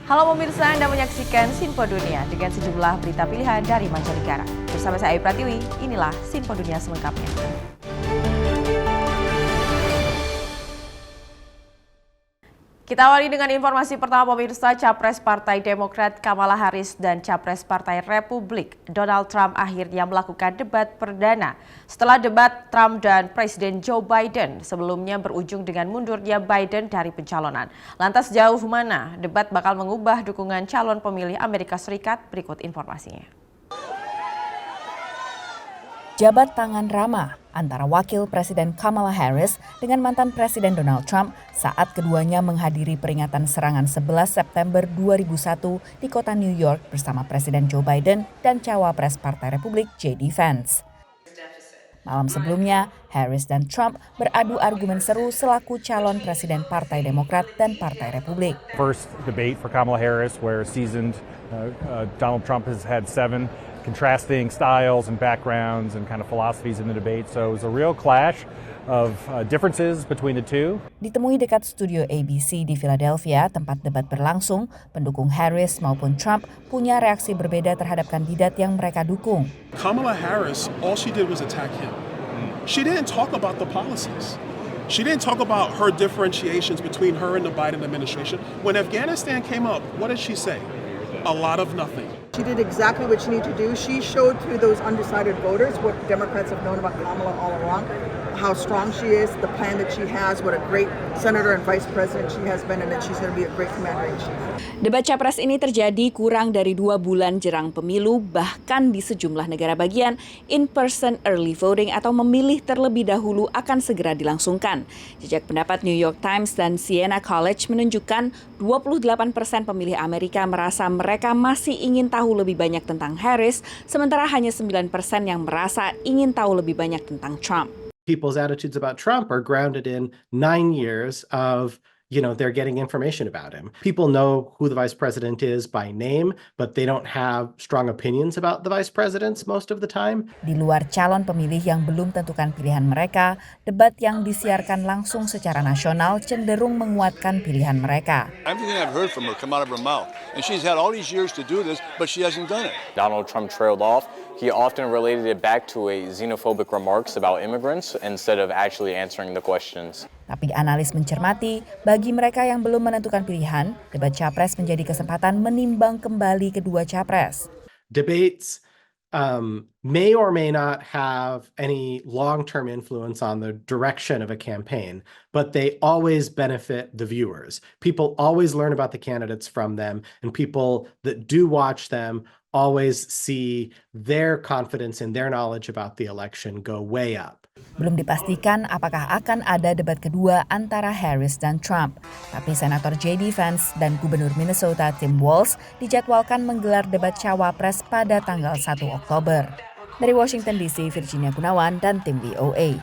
Halo pemirsa, Anda menyaksikan Sinpo Dunia dengan sejumlah berita pilihan dari mancanegara. Bersama saya Ayu Pratiwi, inilah Sinpo Dunia selengkapnya. Kita awali dengan informasi pertama pemirsa. Capres Partai Demokrat Kamala Harris dan Capres Partai Republik Donald Trump akhirnya melakukan debat perdana. Setelah debat, Trump dan Presiden Joe Biden sebelumnya berujung dengan mundurnya Biden dari pencalonan. Lantas jauh mana debat bakal mengubah dukungan calon pemilih Amerika Serikat? Berikut informasinya. Jabat tangan ramah antara Wakil Presiden Kamala Harris dengan mantan Presiden Donald Trump saat keduanya menghadiri peringatan serangan 11 September 2001 di kota New York bersama Presiden Joe Biden dan Cawapres Partai Republik J.D. Vance. Malam sebelumnya, Harris dan Trump beradu argumen seru selaku calon Presiden Partai Demokrat dan Partai Republik. First debate for Kamala Harris where seasoned Donald Trump has had 7 contrasting styles and backgrounds and kind of philosophies in the debate. So it was a real clash of differences between the two. Ditemui dekat studio ABC di Philadelphia, tempat debat berlangsung, pendukung Harris maupun Trump punya reaksi berbeda terhadap kandidat yang mereka dukung. Kamala Harris, all she did was attack him. She didn't talk about the policies. She didn't talk about her differentiations between her and the Biden administration. When Afghanistan came up, what did she say? A lot of nothing. She did exactly what she needed to do. She showed to those undecided voters what Democrats have known about Kamala all along, how strong she is, the plan that she has, what a great senator and vice president she has been, and that she's going to be a great commander-in-chief. Debat capres ini terjadi kurang dari 2 bulan jelang pemilu, bahkan di sejumlah negara bagian, in-person early voting atau memilih terlebih dahulu akan segera dilangsungkan. Jejak pendapat New York Times dan Siena College menunjukkan 28% pemilih Amerika merasa mereka masih ingin tahu lebih banyak tentang Harris, sementara hanya 9% yang merasa ingin tahu lebih banyak tentang Trump. People's attitudes about Trump are grounded in 9 years of, they're getting information about him. People know who the vice president is by name, but they don't have strong opinions about the vice presidents most of the time. Di luar calon pemilih yang belum tentukan pilihan mereka, debat yang disiarkan langsung secara nasional cenderung menguatkan pilihan mereka. Everything I've heard from her come out of her mouth, and she's had all these years to do this, but she hasn't done it. Donald Trump trailed off. He often related it back to a xenophobic remarks about immigrants instead of actually answering the questions. Tapi analis mencermati, bagi mereka yang belum menentukan pilihan, debat capres menjadi kesempatan menimbang kembali kedua capres. Debates may or may not have any long-term influence on the direction of a campaign, but they always benefit the viewers. People always learn about the candidates from them, and people that do watch them always see their confidence and their knowledge about the election go way up. Belum dipastikan apakah akan ada debat kedua antara Harris dan Trump. Tapi Senator J.D. Vance dan Gubernur Minnesota Tim Walz dijadwalkan menggelar debat cawapres pada tanggal 1 Oktober. Dari Washington DC, Virginia Gunawan dan tim VOA.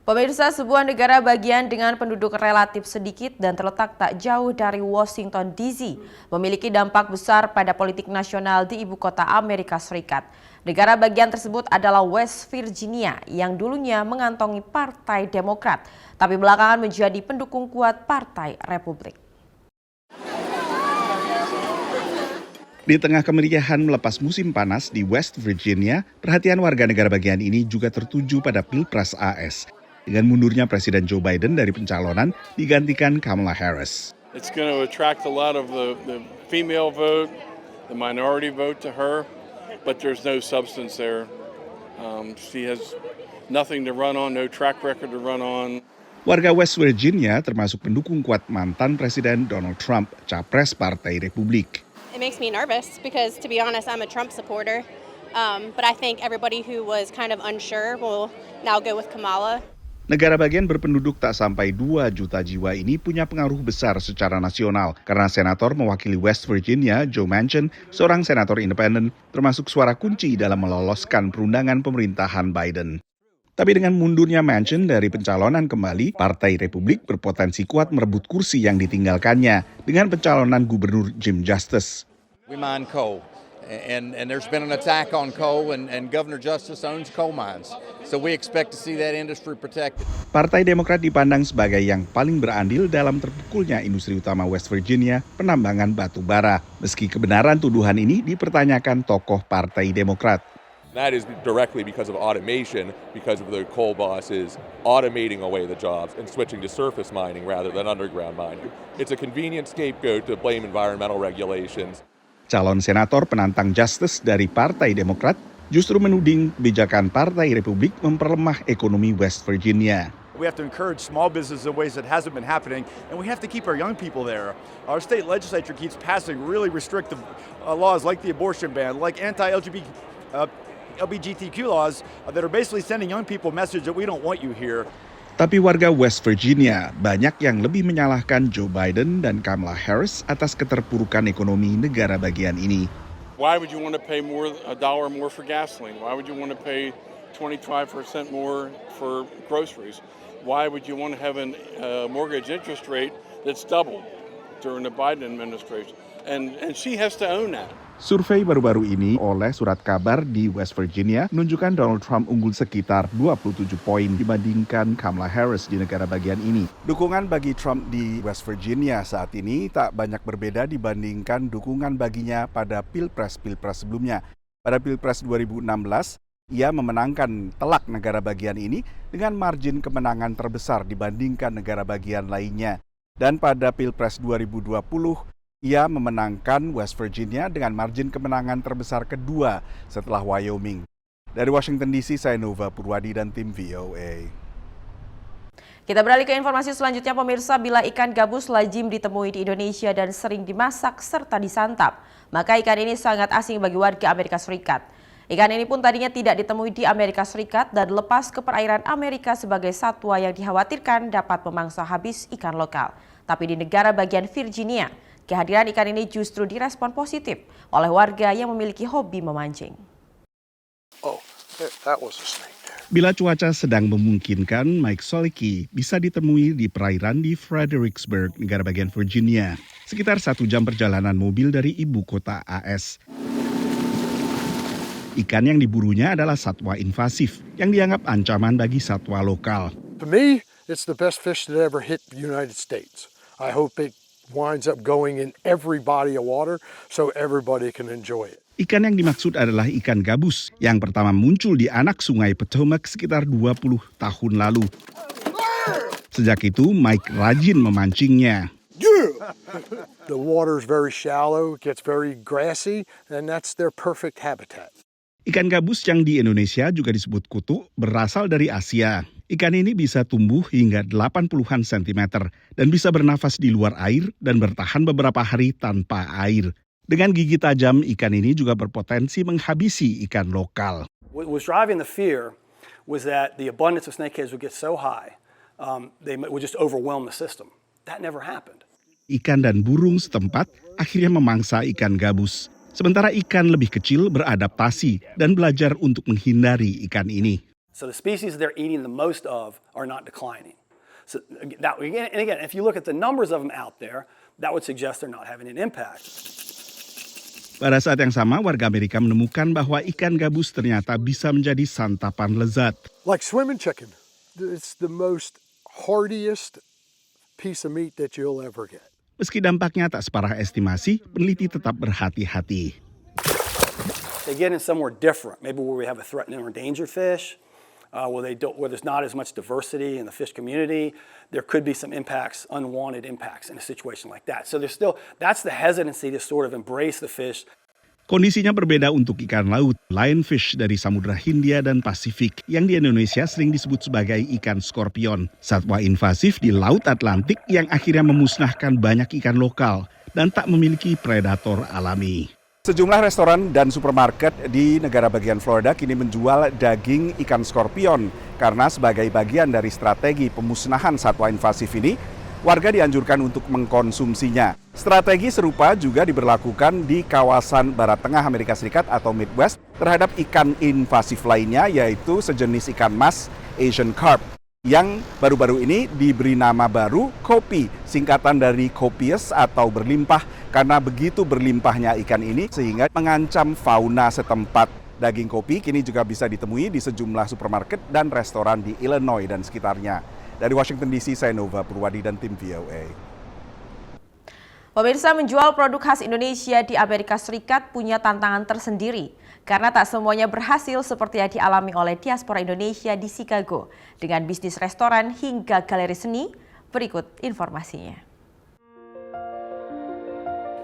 Pemirsa, sebuah negara bagian dengan penduduk relatif sedikit dan terletak tak jauh dari Washington DC memiliki dampak besar pada politik nasional di ibu kota Amerika Serikat. Negara bagian tersebut adalah West Virginia yang dulunya mengantongi Partai Demokrat, tapi belakangan menjadi pendukung kuat Partai Republik. Di tengah kemeriahan melepas musim panas di West Virginia, perhatian warga negara bagian ini juga tertuju pada Pilpres AS. Dengan mundurnya Presiden Joe Biden dari pencalonan, digantikan Kamala Harris. It's going to attract a lot of the female vote, the minority vote to her, but there's no substance there. She has nothing to run on, no track record to run on. Warga West Virginia termasuk pendukung kuat mantan Presiden Donald Trump, capres Partai Republik. It makes me nervous because, to be honest, I'm a Trump supporter. But I think everybody who was kind of unsure will now go with Kamala. Negara bagian berpenduduk tak sampai 2 juta jiwa ini punya pengaruh besar secara nasional karena senator mewakili West Virginia, Joe Manchin, seorang senator independen, termasuk suara kunci dalam meloloskan perundangan pemerintahan Biden. Tapi dengan mundurnya Manchin dari pencalonan kembali, Partai Republik berpotensi kuat merebut kursi yang ditinggalkannya dengan pencalonan Gubernur Jim Justice. We mine coal. And there's been an attack on coal, and Governor Justice owns coal mines. So we expect to see that industry protected. Partai Demokrat dipandang sebagai yang paling berandil dalam terpukulnya industri utama West Virginia, penambangan batu bara. Meski kebenaran tuduhan ini dipertanyakan tokoh Partai Demokrat. That is directly because of automation, because of the coal bosses automating away the jobs and switching to surface mining rather than underground mining. It's a convenient scapegoat to blame environmental regulations. Calon senator penantang Justice dari Partai Demokrat justru menuding kebijakan Partai Republik memperlemah ekonomi West Virginia. We have to encourage small business in ways that hasn't been happening, and we have to keep our young people there. Our state legislature keeps passing really restrictive laws like the abortion ban, like LGBTQ laws that are basically sending young people a message that we don't want you here. Tapi warga West Virginia banyak yang lebih menyalahkan Joe Biden dan Kamala Harris atas keterpurukan ekonomi negara bagian ini. Why would you want to pay $1 more for gasoline? Why would you want to pay 25% more for groceries? Why would you want to have a mortgage interest rate that's doubled during the Biden administration? And she has to own that. Survei baru-baru ini oleh Surat Kabar di West Virginia menunjukkan Donald Trump unggul sekitar 27 poin dibandingkan Kamala Harris di negara bagian ini. Dukungan bagi Trump di West Virginia saat ini tak banyak berbeda dibandingkan dukungan baginya pada Pilpres-Pilpres sebelumnya. Pada Pilpres 2016, ia memenangkan telak negara bagian ini dengan margin kemenangan terbesar dibandingkan negara bagian lainnya. Dan pada Pilpres 2020, ia memenangkan West Virginia dengan margin kemenangan terbesar kedua setelah Wyoming. Dari Washington DC, saya Nova Purwadi dan tim VOA. Kita beralih ke informasi selanjutnya, pemirsa. Bila ikan gabus lazim ditemui di Indonesia dan sering dimasak serta disantap, maka ikan ini sangat asing bagi warga Amerika Serikat. Ikan ini pun tadinya tidak ditemui di Amerika Serikat dan lepas ke perairan Amerika sebagai satwa yang dikhawatirkan dapat memangsa habis ikan lokal. Tapi di negara bagian Virginia, kehadiran ikan ini justru direspon positif oleh warga yang memiliki hobi memancing. Bila cuaca sedang memungkinkan, Mike Solicki bisa ditemui di perairan di Fredericksburg, negara bagian Virginia, sekitar 1 jam perjalanan mobil dari ibu kota AS. Ikan yang diburunya adalah satwa invasif yang dianggap ancaman bagi satwa lokal. For me, it's the best fish that ever hit the United States. I hope it winds up going in every body of water so everybody can enjoy it. Ikan yang dimaksud adalah ikan gabus yang pertama muncul di anak sungai Potomac sekitar 20 tahun lalu. Sejak itu, Mike rajin memancingnya. The water is very shallow, it gets very grassy, and that's their perfect habitat. Ikan gabus yang di Indonesia juga disebut kutu berasal dari Asia. Ikan ini bisa tumbuh hingga 80-an sentimeter dan bisa bernafas di luar air dan bertahan beberapa hari tanpa air. Dengan gigi tajam, ikan ini juga berpotensi menghabisi ikan lokal. What was driving the fear was that the abundance of snakeheads would get so high, they would just overwhelm the system. That never happened. Ikan dan burung setempat akhirnya memangsa ikan gabus. Sementara ikan lebih kecil beradaptasi dan belajar untuk menghindari ikan ini. So the species they're eating the most of are not declining. So that, and again, if you look at the numbers of them out there, that would suggest they're not having an impact. Pada saat yang sama, warga Amerika menemukan bahwa ikan gabus ternyata bisa menjadi santapan lezat. Like swimming chicken, it's the most heartiest piece of meat that you'll ever get. Meski dampaknya tak separah estimasi, peneliti tetap berhati-hati. They get in somewhere different, maybe where we have a threatened or endangered fish, where there's not as much diversity in the fish community. There could be some impacts, unwanted impacts in a situation like that. So that's the hesitancy to sort of embrace the fish. Kondisinya berbeda untuk ikan laut, lionfish dari Samudra Hindia dan Pasifik, yang di Indonesia sering disebut sebagai ikan skorpion. Satwa invasif di Laut Atlantik yang akhirnya memusnahkan banyak ikan lokal dan tak memiliki predator alami. Sejumlah restoran dan supermarket di negara bagian Florida kini menjual daging ikan skorpion karena sebagai bagian dari strategi pemusnahan satwa invasif ini, warga dianjurkan untuk mengkonsumsinya. Strategi serupa juga diberlakukan di kawasan Barat Tengah Amerika Serikat atau Midwest terhadap ikan invasif lainnya, yaitu sejenis ikan mas Asian carp. Yang baru-baru ini diberi nama baru kopi, singkatan dari copious atau berlimpah karena begitu berlimpahnya ikan ini sehingga mengancam fauna setempat. Daging kopi kini juga bisa ditemui di sejumlah supermarket dan restoran di Illinois dan sekitarnya. Dari Washington DC, saya Nova Purwadi dan tim VOA. Pemirsa, menjual produk khas Indonesia di Amerika Serikat punya tantangan tersendiri karena tak semuanya berhasil seperti yang dialami oleh diaspora Indonesia di Chicago dengan bisnis restoran hingga galeri seni. Berikut informasinya.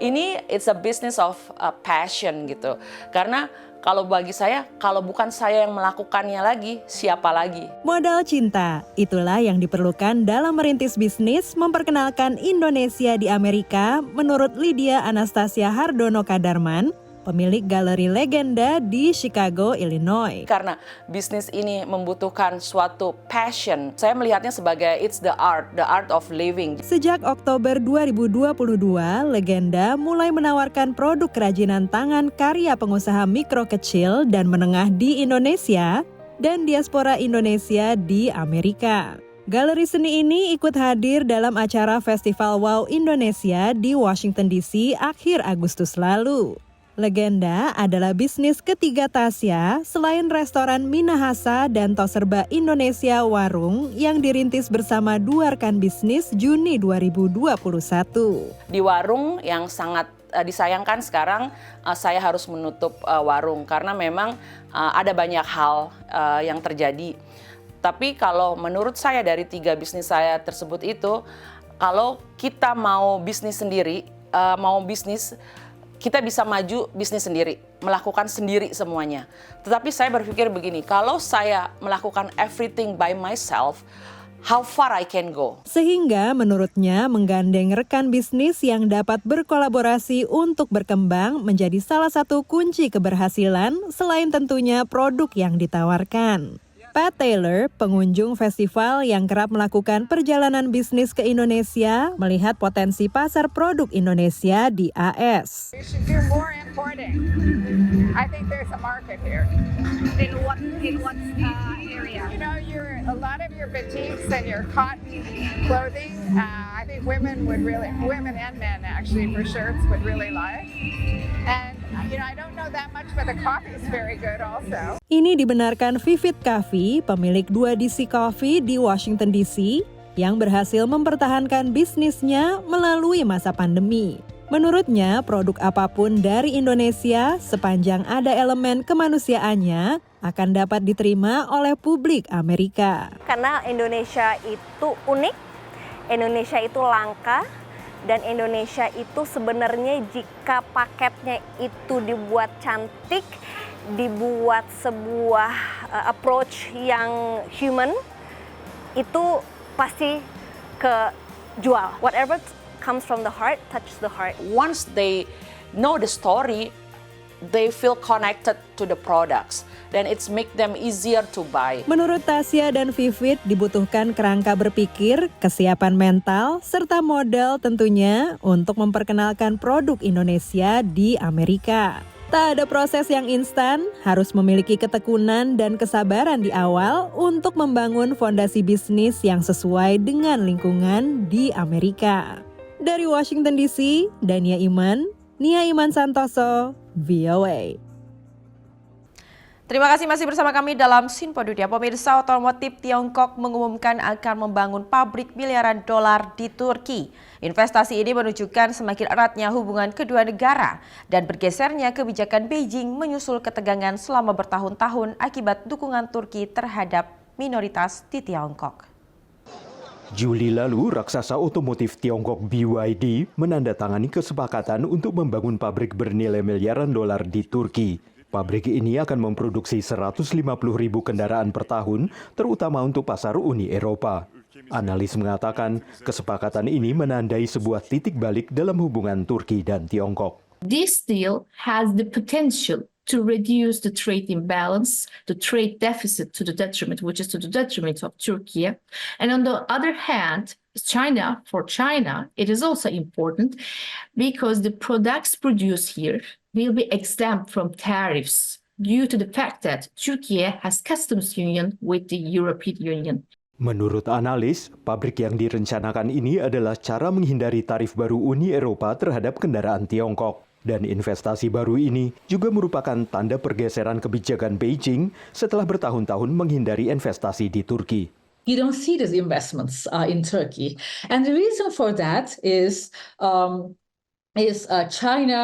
Ini it's a business of passion gitu. Karena kalau bagi saya, kalau bukan saya yang melakukannya lagi, siapa lagi? Modal cinta, itulah yang diperlukan dalam merintis bisnis memperkenalkan Indonesia di Amerika menurut Lydia Anastasia Hardono Kadarman, pemilik galeri legenda di Chicago, Illinois. Karena bisnis ini membutuhkan suatu passion, saya melihatnya sebagai it's the art of living. Sejak Oktober 2022, legenda mulai menawarkan produk kerajinan tangan karya pengusaha mikro kecil dan menengah di Indonesia dan diaspora Indonesia di Amerika. Galeri seni ini ikut hadir dalam acara Festival Wow Indonesia di Washington DC akhir Agustus lalu. Legenda adalah bisnis ketiga Tasya selain restoran Minahasa dan Toserba Indonesia Warung yang dirintis bersama dua rekan bisnis Juni 2021. Di warung yang sangat disayangkan sekarang saya harus menutup warung karena memang ada banyak hal yang terjadi. Tapi kalau menurut saya dari tiga bisnis saya tersebut itu, kalau kita mau bisnis sendiri, kita bisa maju bisnis sendiri, melakukan sendiri semuanya. Tetapi saya berpikir begini, kalau saya melakukan everything by myself, how far I can go? Sehingga menurutnya menggandeng rekan bisnis yang dapat berkolaborasi untuk berkembang menjadi salah satu kunci keberhasilan selain tentunya produk yang ditawarkan. Pat Taylor, pengunjung festival yang kerap melakukan perjalanan bisnis ke Indonesia, melihat potensi pasar produk Indonesia di AS. You should do more importing. I think there's a market here. In what area? You know, a lot of your batiks and your cotton clothing. I think women and men actually for shirts would really like. And I don't know that much, but the coffee is very good also. Ini dibenarkan Vivit Coffee, pemilik 2DC Coffee di Washington DC, yang berhasil mempertahankan bisnisnya melalui masa pandemi. Menurutnya, produk apapun dari Indonesia sepanjang ada elemen kemanusiaannya akan dapat diterima oleh publik Amerika. Karena Indonesia itu unik, Indonesia itu langka, dan Indonesia itu sebenarnya jika paketnya itu dibuat cantik, dibuat sebuah approach yang human, itu pasti kejual. Whatever comes from the heart, touch the heart. Once they know the story, they feel connected to the products. Dan it's make them easier to buy. Menurut Tasya dan Vivit dibutuhkan kerangka berpikir, kesiapan mental, serta modal tentunya untuk memperkenalkan produk Indonesia di Amerika. Tak ada proses yang instan, harus memiliki ketekunan dan kesabaran di awal untuk membangun fondasi bisnis yang sesuai dengan lingkungan di Amerika. Dari Washington DC, Dania Iman, Nia Iman Santoso, VOA. Terima kasih masih bersama kami dalam Sinpo Dunia. Pemirsa, otomotif Tiongkok mengumumkan akan membangun pabrik miliaran dolar di Turki. Investasi ini menunjukkan semakin eratnya hubungan kedua negara dan bergesernya kebijakan Beijing menyusul ketegangan selama bertahun-tahun akibat dukungan Turki terhadap minoritas di Tiongkok. Juli lalu, raksasa otomotif Tiongkok BYD menandatangani kesepakatan untuk membangun pabrik bernilai miliaran dolar di Turki. Pabrik ini akan memproduksi 150.000 kendaraan per tahun, terutama untuk pasar Uni Eropa. Analis mengatakan, kesepakatan ini menandai sebuah titik balik dalam hubungan Turki dan Tiongkok. This deal has the potential to reduce the trade imbalance, the trade deficit to the detriment, which is to the detriment of Turkey. And on the other hand, for China, it is also important because the products produced here will be exempt from tariffs due to the fact that Turkey has customs union with the European Union. Menurut analis, pabrik yang direncanakan ini adalah cara menghindari tarif baru Uni Eropa terhadap kendaraan Tiongkok. Dan investasi baru ini juga merupakan tanda pergeseran kebijakan Beijing setelah bertahun-tahun menghindari investasi di Turki. You don't see these investments in Turkey. And the reason for that is China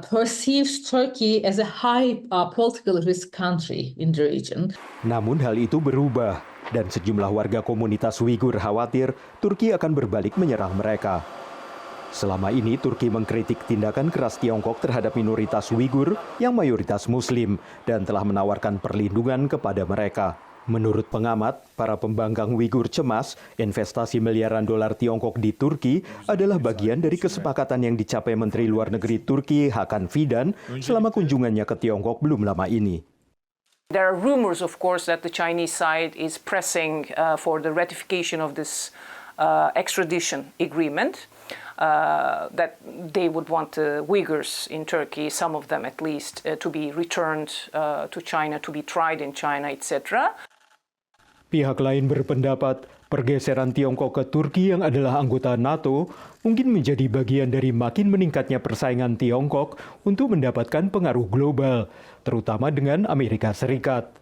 perceives Turkey as a high political risk country in the region. Namun hal itu berubah, dan sejumlah warga komunitas Uighur khawatir Turki akan berbalik menyerang mereka. Selama ini Turki mengkritik tindakan keras Tiongkok terhadap minoritas Uighur yang mayoritas Muslim dan telah menawarkan perlindungan kepada mereka. Menurut pengamat, para pembangkang Uighur cemas investasi miliaran dolar Tiongkok di Turki adalah bagian dari kesepakatan yang dicapai Menteri Luar Negeri Turki Hakan Fidan selama kunjungannya ke Tiongkok belum lama ini. There are rumors, of course, that the Chinese side is pressing for the ratification of this extradition agreement, that they would want the Uyghurs in Turkey, some of them at least, to be returned to China, to be tried in China, etc. Pihak lain berpendapat pergeseran Tiongkok ke Turki yang adalah anggota NATO mungkin menjadi bagian dari makin meningkatnya persaingan Tiongkok untuk mendapatkan pengaruh global, terutama dengan Amerika Serikat.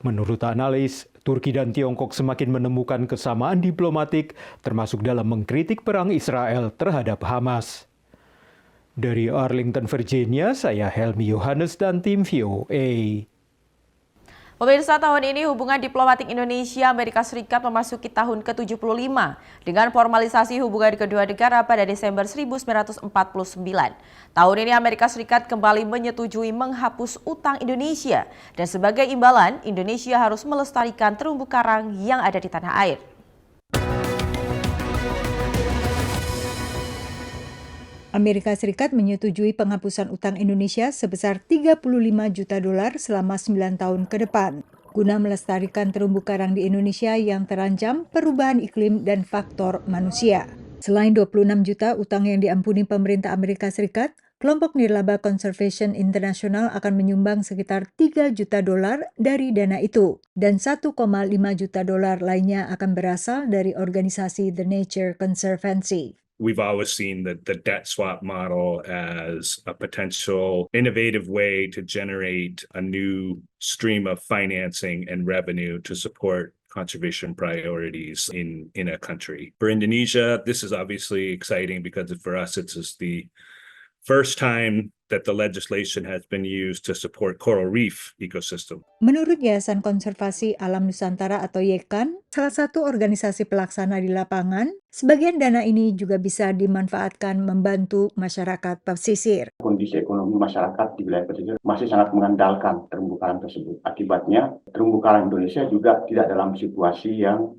Menurut analis, Turki dan Tiongkok semakin menemukan kesamaan diplomatik, termasuk dalam mengkritik perang Israel terhadap Hamas. Dari Arlington, Virginia, saya Helmi Yohanes dan tim VOA. Pemirsa, tahun ini hubungan diplomatik Indonesia-Amerika Serikat memasuki tahun ke-75 dengan formalisasi hubungan kedua negara pada Desember 1949. Tahun ini Amerika Serikat kembali menyetujui menghapus utang Indonesia dan sebagai imbalan Indonesia harus melestarikan terumbu karang yang ada di tanah air. Amerika Serikat menyetujui penghapusan utang Indonesia sebesar 35 juta dolar selama 9 tahun ke depan, guna melestarikan terumbu karang di Indonesia yang terancam perubahan iklim dan faktor manusia. Selain 26 juta utang yang diampuni pemerintah Amerika Serikat, kelompok nirlaba Conservation International akan menyumbang sekitar 3 juta dolar dari dana itu, dan 1,5 juta dolar lainnya akan berasal dari organisasi The Nature Conservancy. We've always seen the debt swap model as a potential innovative way to generate a new stream of financing and revenue to support conservation priorities in a country. For Indonesia, this is obviously exciting because for us, it's the first time that the legislation has been used to support coral reef ecosystem. Menurut Yayasan Konservasi Alam Nusantara atau YEKAN, salah satu organisasi pelaksana di lapangan, sebagian dana ini juga bisa dimanfaatkan membantu masyarakat pesisir. Kondisi ekonomi masyarakat di wilayah pesisir masih sangat mengandalkan terumbu karang tersebut. Akibatnya, terumbu karang Indonesia juga tidak dalam situasi yang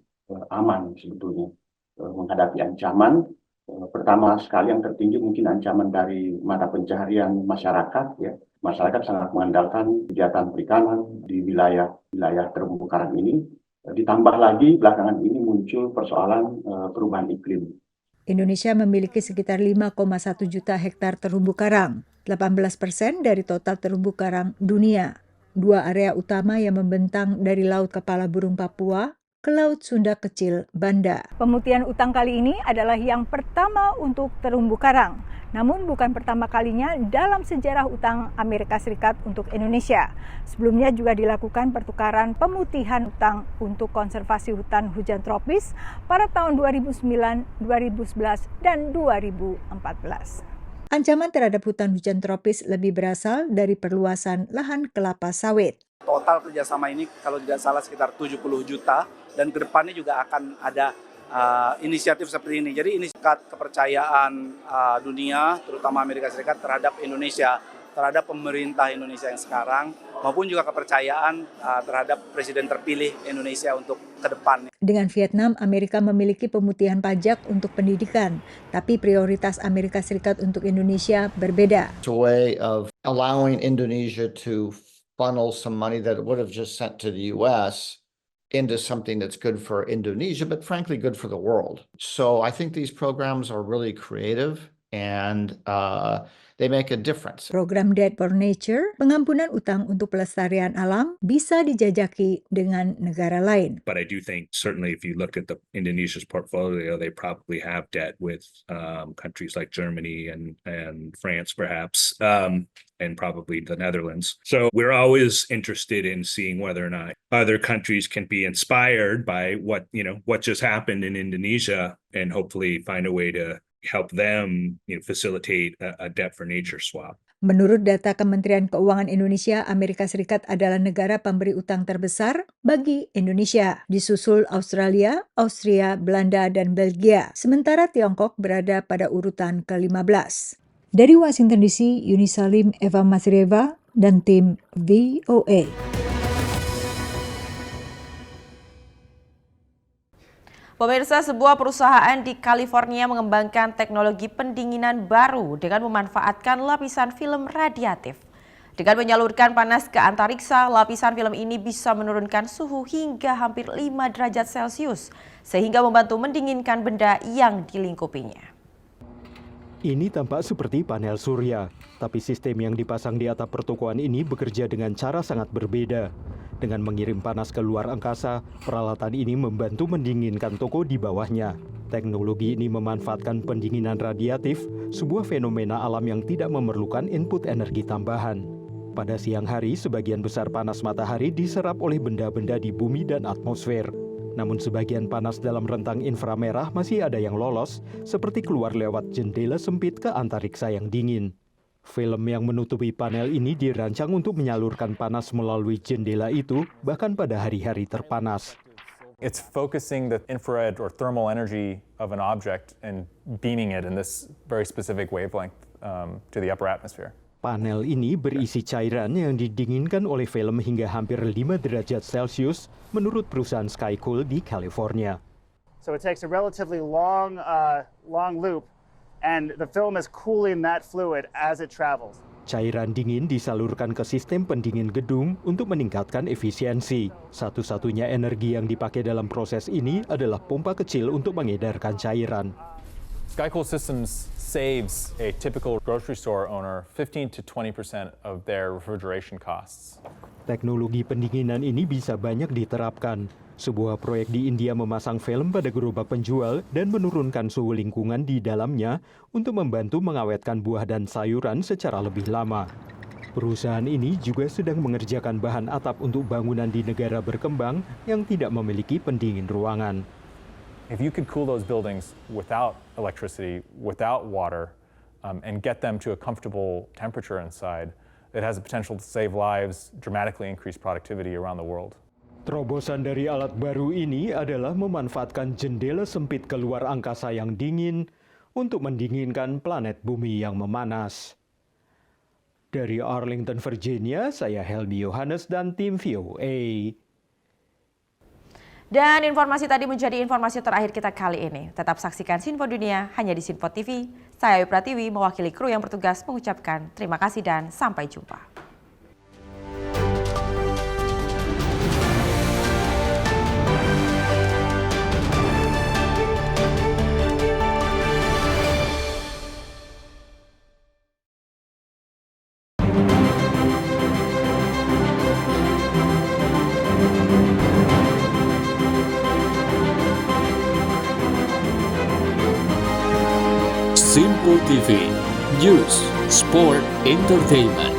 aman sebetulnya menghadapi ancaman. Pertama sekali yang tertinggi mungkin ancaman dari mata pencaharian masyarakat. Ya. Masyarakat sangat mengandalkan kegiatan perikanan di wilayah terumbu karang ini. Ditambah lagi belakangan ini muncul persoalan perubahan iklim. Indonesia memiliki sekitar 5,1 juta hektar terumbu karang, 18% dari total terumbu karang dunia. Dua area utama yang membentang dari Laut Kepala Burung Papua ke Laut Sunda Kecil, Banda. Pemutihan utang kali ini adalah yang pertama untuk terumbu karang. Namun bukan pertama kalinya dalam sejarah utang Amerika Serikat untuk Indonesia. Sebelumnya juga dilakukan pertukaran pemutihan utang untuk konservasi hutan hujan tropis pada tahun 2009, 2011, dan 2014. Ancaman terhadap hutan hujan tropis lebih berasal dari perluasan lahan kelapa sawit. Total kerjasama ini kalau tidak salah sekitar 70 juta dan kedepannya juga akan ada inisiatif seperti ini. Jadi ini kepercayaan dunia, terutama Amerika Serikat terhadap Indonesia, terhadap pemerintah Indonesia yang sekarang, maupun juga kepercayaan terhadap presiden terpilih Indonesia untuk ke depan. Dengan Vietnam, Amerika memiliki pemutihan pajak untuk pendidikan, tapi prioritas Amerika Serikat untuk Indonesia berbeda. It's a way of allowing Indonesia to funnel some money that it would have just sent to the U.S. into something that's good for Indonesia, but frankly good for the world. So I think these programs are really creative. and they make a difference. Program Debt for Nature, pengampunan utang untuk pelestarian alam, bisa dijajaki dengan negara lain. But I do think certainly if you look at Indonesia's portfolio, they probably have debt with countries like Germany and France perhaps, and probably the Netherlands. So we're always interested in seeing whether or not other countries can be inspired by what just happened in Indonesia and hopefully find a way to help them facilitate a debt for nature swap. Menurut data Kementerian Keuangan Indonesia, Amerika Serikat adalah negara pemberi utang terbesar bagi Indonesia, disusul Australia, Austria, Belanda, dan Belgia. Sementara Tiongkok berada pada urutan ke-15. Dari Washington DC, Yuni Salim, Eva Masrieva, dan tim VOA. Pemirsa, sebuah perusahaan di California mengembangkan teknologi pendinginan baru dengan memanfaatkan lapisan film radiatif. Dengan menyalurkan panas ke antariksa, lapisan film ini bisa menurunkan suhu hingga hampir 5 derajat Celcius, sehingga membantu mendinginkan benda yang dilingkupinya. Ini tampak seperti panel surya, tapi sistem yang dipasang di atap pertokoan ini bekerja dengan cara sangat berbeda. Dengan mengirim panas ke luar angkasa, peralatan ini membantu mendinginkan toko di bawahnya. Teknologi ini memanfaatkan pendinginan radiatif, sebuah fenomena alam yang tidak memerlukan input energi tambahan. Pada siang hari, sebagian besar panas matahari diserap oleh benda-benda di bumi dan atmosfer. Namun sebagian panas dalam rentang inframerah masih ada yang lolos, seperti keluar lewat jendela sempit ke antariksa yang dingin. Film yang menutupi panel ini dirancang untuk menyalurkan panas melalui jendela itu, bahkan pada hari-hari terpanas. It's focusing the infrared or thermal energy of an object and beaming it in this very specific wavelength to the upper atmosphere. Panel ini berisi cairan yang didinginkan oleh film hingga hampir 5 derajat Celcius menurut perusahaan Skycool di California. So it takes a relatively long loop, and the film is cooling that fluid as it travels. Cairan dingin disalurkan ke sistem pendingin gedung untuk meningkatkan efisiensi. Satu-satunya energi yang dipakai dalam proses ini adalah pompa kecil untuk mengedarkan cairan. Skycool Systems saves a typical grocery store owner 15 to 20% of their refrigeration costs. Teknologi pendinginan ini bisa banyak diterapkan. Sebuah proyek di India memasang film pada gerobak penjual dan menurunkan suhu lingkungan di dalamnya untuk membantu mengawetkan buah dan sayuran secara lebih lama. Perusahaan ini juga sedang mengerjakan bahan atap untuk bangunan di negara berkembang yang tidak memiliki pendingin ruangan. If you could cool those buildings without electricity, without water, and get them to a comfortable temperature inside, it has the potential to save lives, dramatically increase productivity around the world. Terobosan dari alat baru ini adalah memanfaatkan jendela sempit keluar angkasa yang dingin untuk mendinginkan planet bumi yang memanas. Dari Arlington, Virginia, saya Helmi Yohanes dan tim VOA. Dan informasi tadi menjadi informasi terakhir kita kali ini. Tetap saksikan Sinfo Dunia hanya di Sinfo TV. Saya Ayu Pratiwi mewakili kru yang bertugas mengucapkan terima kasih dan sampai jumpa. Sinfo TV, News, Sport, Entertainment.